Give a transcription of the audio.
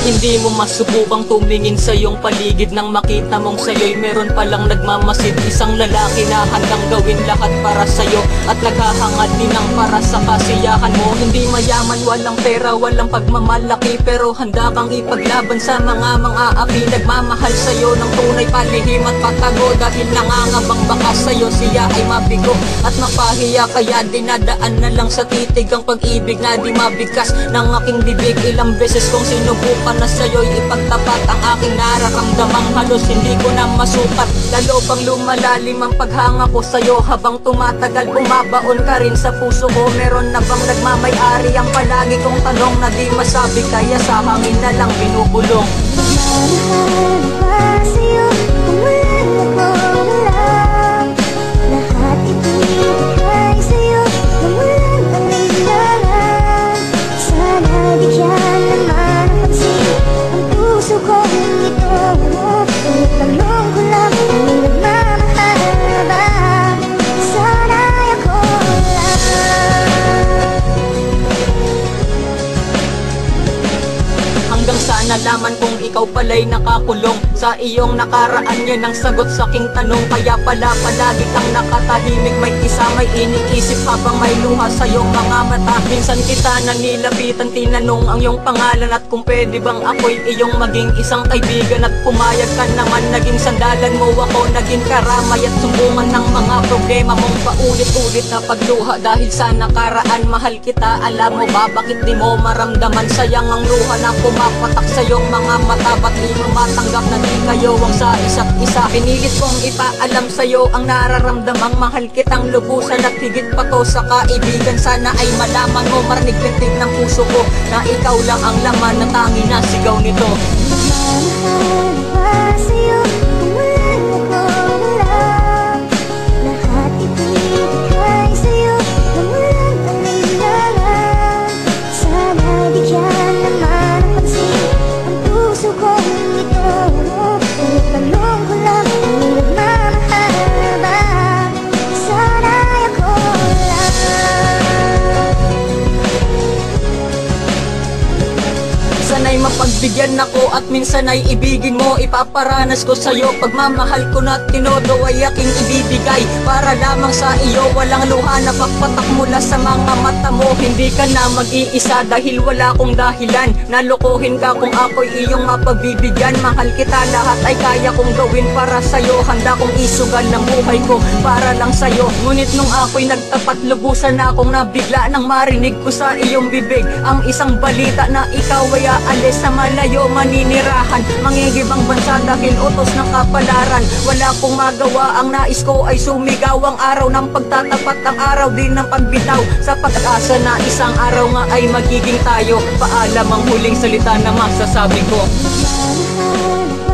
Hindi mo masubukang tumingin sa iyong paligid nang makita mong sa'yo'y meron palang nagmamasid. Isang lalaki na handang gawin lahat para sa'yo at naghahangad din ang para sa kasiyahan mo. Hindi mayaman, walang pera, walang pagmamalaki, pero handa kang ipaglaban sa mga api. Nagmamahal sa'yo ng tunay, palihim at patago, dahil nangangabang baka sa'yo siya ay mabigo at mapahiya. Kaya dinadaan na lang sa titig ang pag-ibig na di mabigkas ng aking bibig. Ilang beses kong sinubukan na sa'yo'y ipagtapat ang aking nararamdamang halos hindi ko na masukat. Lalo pang lumalalim ang paghanga ko sa'yo, habang tumatagal bumabaon ka rin sa puso ko. Meron na bang nagmamay-ari ang palagi kong tanong na di masabi, kaya sa hangin na lang binubulong. Mahal ba sa'yo kung walang ako lang? Lahat ibigay sa'yo nang walang pangailangan. Sana bigyan naman ang pansin ang puso kong ito. Tanong ko lang kung nagmamahal ba? Sana ako lang. Hanggang sa nalaman kong ikaw pala'y nakakulong sa iyong nakaraan, yan ang sagot sa aking tanong. Kaya pala palagi kang nakatahimik, may isa may iniisip habang may luha sa iyong mga mata. Minsan kita nanilapitan, tinanong ang iyong pangalan at kung pwede bang ako'y iyong maging isang kaibigan. At pumayag ka naman, naging sandalan mo ako, naging karamay at sumbungan ng mga problema mong paulit-ulit na pagluha. Dahil sa nakaraan, mahal kita, alam mo ba bakit di mo maramdaman? Sayang ang luha na pumapatak sa iyong mga mata. Ba't di mo matanggap na di kayo ang sa isa't isa? Pinilit kong ipaalam sa'yo ang nararamdamang mahal kitang lubusan at higit pa to sa kaibigan. Sana ay malaman mo, marinig-pintig ng puso ko na ikaw lang ang laman na tangi na sigaw nito. Mahal ba sa'yo kung walang ako lang? Lahat ibigay sa'yo nang walang pangailangan. Sana bigyan naman ang pansin ang puso kong ito. Tanong ko lang kung nagmamahal ba? Sana ako lang. Sana'y mapagbigyan ako at minsan ay ibigin mo. Ipaparanas ko sa'yo pagmamahal ko na tinodo ay aking ibibigay para lamang sa iyo. Walang luha na papatak mula sa mga mata mo. Hindi ka na mag-iisa dahil wala kong dahilan. Nalokohin ka kung ako'y iyong mapagbibigyan. Mahal kita, lahat ay kaya kong gawin para sa'yo. Handa kong isugal ng buhay ko para lang sa'yo. Ngunit nung ako'y nagtapat, lubusan na akong nabigla nang marinig ko sa iyong bibig ang isang balita na ikaw ay aalis sa malayo, maninirahan, mangingibang bansa dahil utos ng kapalaran. Wala kong magawa, ang nais ko ay sumigaw. Ang araw ng pagtatapat, ang araw din ng pagbitaw, sa pag-asa na isang araw nga ay magiging tayo. Paalam ang huling salita na masasabi ko. Mahal